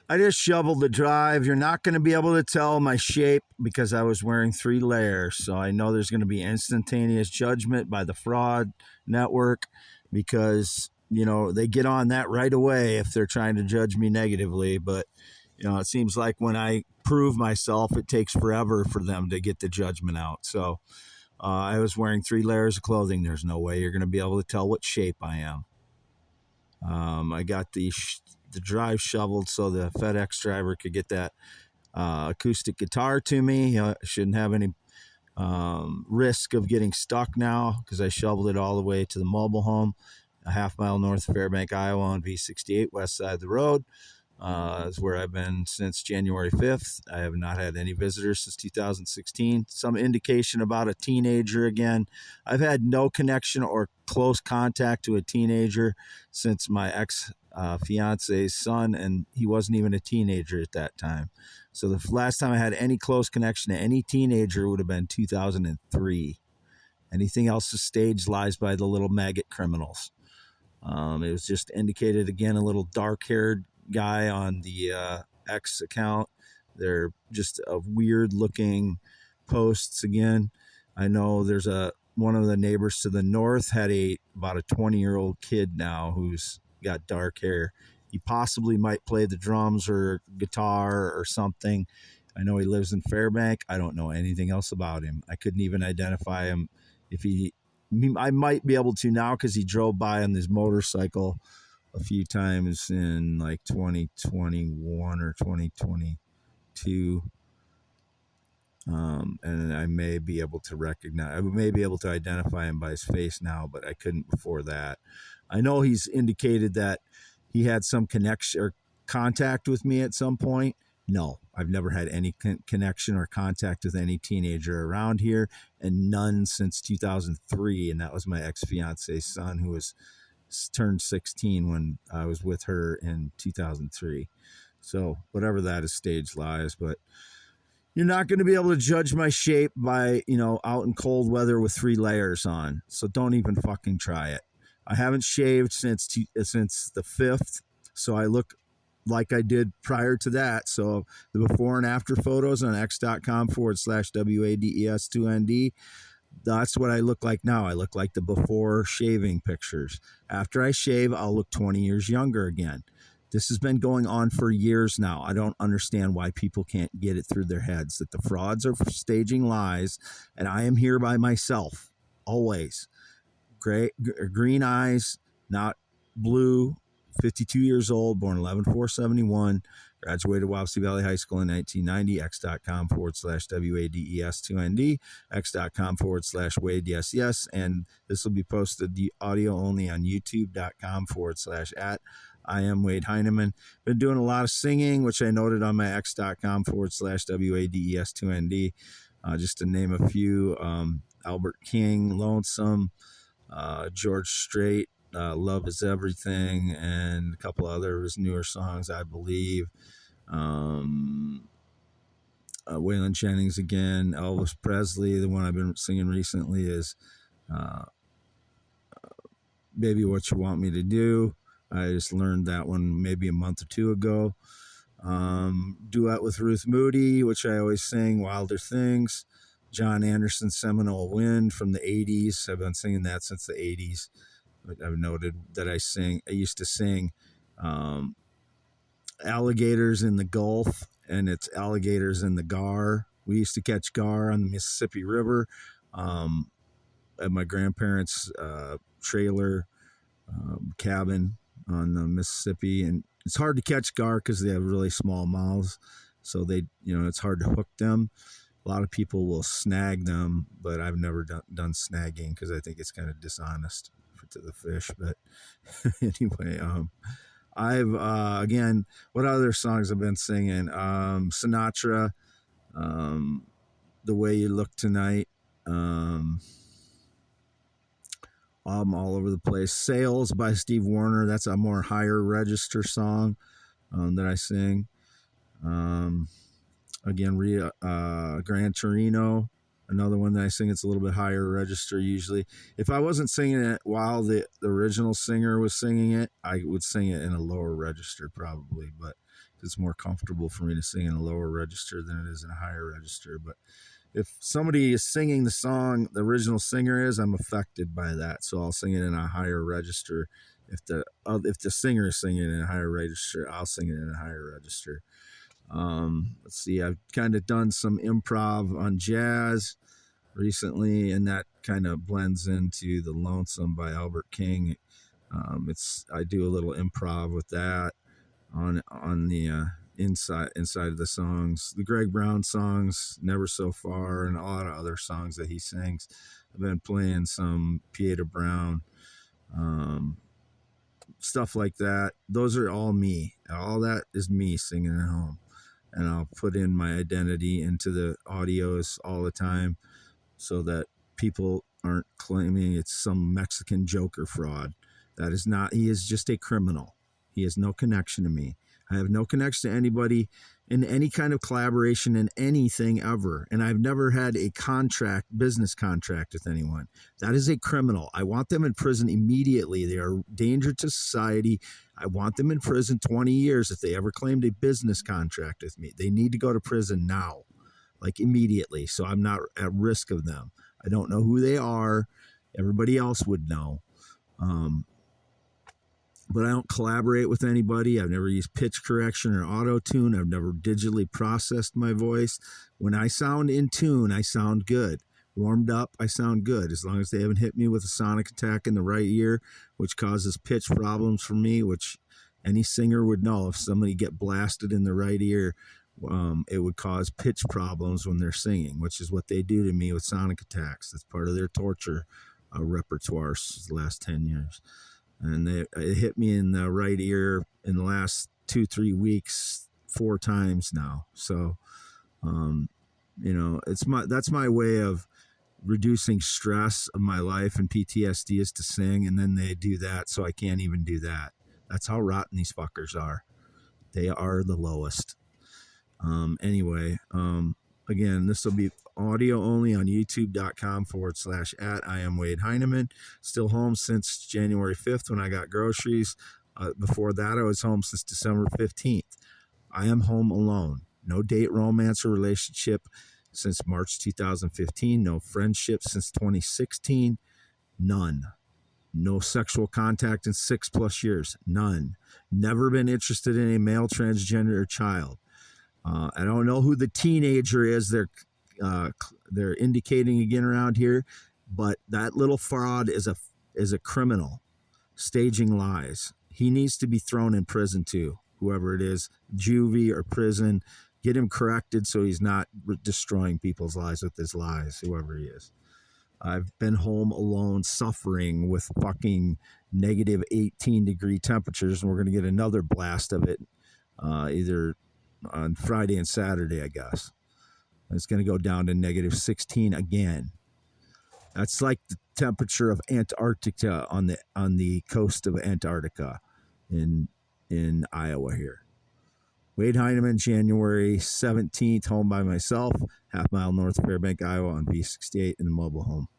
I just shoveled the drive. You're not going to be able to tell my shape because I was wearing 3 layers. So I know there's going to be instantaneous judgment by the fraud network because, they get on that right away if they're trying to judge me negatively. But, it seems like when I prove myself, it takes forever for them to get the judgment out. So I was wearing 3 layers of clothing. There's no way you're going to be able to tell what shape I am. I got the drive shoveled so the FedEx driver could get that acoustic guitar to me. I shouldn't have any risk of getting stuck now because I shoveled it all the way to the mobile home, a half-mile north of Fairbank, Iowa on V68 west side of the road. Is where I've been since January 5th. I have not had any visitors since 2016. Some indication about a teenager again. I've had no connection or close contact to a teenager since my ex-fiance's son, and he wasn't even a teenager at that time. So the last time I had any close connection to any teenager would have been 2003. Anything else is staged lies by the little maggot criminals. It was just indicated again, a little dark-haired guy on the X account. They're just a weird looking posts again. I know there's one of the neighbors to the north had about a 20-year-old kid now who's got dark hair. He possibly might play the drums or guitar or something. I know he lives in Fairbank. I don't know anything else about him. I couldn't even identify him. I might be able to now because he drove by on his motorcycle a few times in like 2021 or 2022. And I may be able to identify him by his face now, but I couldn't before that. I know he's indicated that he had some connection or contact with me at some point. No, I've never had any connection or contact with any teenager around here, and none since 2003. And that was my ex-fiance's son, who was turned 16 when I was with her in 2003. So whatever that is, stage lies, but you're not going to be able to judge my shape by, out in cold weather with 3 layers on. So don't even fucking try it. I haven't shaved since the 5th. So I look like I did prior to that. So the before and after photos on x.com/WADES2ND. That's what I look like now. I look like the before shaving pictures. After I shave, I'll look 20 years younger again. This has been going on for years now. I don't understand why people can't get it through their heads that the frauds are staging lies, and I am here by myself, always. Green eyes, not blue, 52 years old, born 11/4/71, graduated Wapsie Valley High School in 1990, x.com/WADES2ND, x.com/WadeYesYes, and this will be posted the audio only on youtube.com/@ I am Wade Heineman. Been doing a lot of singing, which I noted on my x.com/WADES2ND, just to name a few. Albert King, Lonesome, George Strait, Love Is Everything, and a couple other of his newer songs, I believe. Waylon Jennings again, Elvis Presley. The one I've been singing recently is Baby What You Want Me to Do. I just learned that one maybe a month or 2 ago. Duet with Ruth Moody, which I always sing, Wilder Things. John Anderson, Seminole Wind from the 80s. I've been singing that since the 80s. I've noted that I used to sing Alligators in the Gulf, and it's Alligators in the Gar. We used to catch gar on the Mississippi River at my grandparents' trailer cabin on the Mississippi, and it's hard to catch gar because they have really small mouths, so it's hard to hook them. A lot of people will snag them, but I've never done snagging because I think it's kind of dishonest to the fish. But anyway, I've again, what other songs I've been singing? Sinatra, The Way You Look Tonight. I'm all over the place. Sales by Steve Wariner. That's a more higher register song that I sing. Again, Gran Torino, Another one that I sing, it's a little bit higher register usually. If I wasn't singing it while the original singer was singing it, I would sing it in a lower register probably, but it's more comfortable for me to sing in a lower register than it is in a higher register. But if somebody is singing the song, the original singer is, I'm affected by that, so I'll sing it in a higher register. If the singer is singing in a higher register, I'll sing it in a higher register. Let's see, I've kind of done some improv on jazz recently, and that kind of blends into The Lonesome by Albert King. I do a little improv with that on the inside of the songs. The Greg Brown songs, Never So Far, and a lot of other songs that he sings. I've been playing some Pieta Brown, stuff like that. Those are all me. All that is me singing at home. And I'll put in my identity into the audios all the time so that people aren't claiming it's some Mexican Joker fraud. That is not. He is just a criminal. He has no connection to me. I have no connection to anybody in any kind of collaboration in anything ever. And I've never had a business contract with anyone. That is a criminal. I want them in prison immediately. They are a danger to society. I want them in prison 20 years if they ever claimed a business contract with me. They need to go to prison now, like immediately, so I'm not at risk of them. I don't know who they are. Everybody else would know. But I don't collaborate with anybody. I've never used pitch correction or auto-tune. I've never digitally processed my voice. When I sound in tune, I sound good. Warmed up, I sound good. As long as they haven't hit me with a sonic attack in the right ear, which causes pitch problems for me, which any singer would know. If somebody get blasted in the right ear, it would cause pitch problems when they're singing, which is what they do to me with sonic attacks. That's part of their torture repertoire the last 10 years. And it hit me in the right ear in the last 2-3 weeks 4 times now. So, that's my way of reducing stress of my life and PTSD is to sing, and then they do that, so I can't even do that. That's how rotten these fuckers are. They are the lowest. Again, this will be audio only on youtube.com/@ I am Wade Heineman. Still home since January 5th when I got groceries. Before that, I was home since December 15th. I am home alone. No date, romance, or relationship since March 2015. No friendship since 2016. None. No sexual contact in 6+ years. None. Never been interested in a male transgender child. I don't know who the teenager is they're indicating again around here, but that little fraud is a criminal staging lies. He needs to be thrown in prison too, whoever it is, juvie or prison. Get him corrected so he's not destroying people's lives with his lies, whoever he is. I've been home alone suffering with fucking negative 18-degree temperatures, and we're going to get another blast of it either on Friday and Saturday, I guess. It's going to go down to negative 16 again. That's like the temperature of Antarctica on the coast of Antarctica in Iowa here. Wade Heineman, January 17th, home by myself, half mile north of Fairbank, Iowa on V68 in the mobile home.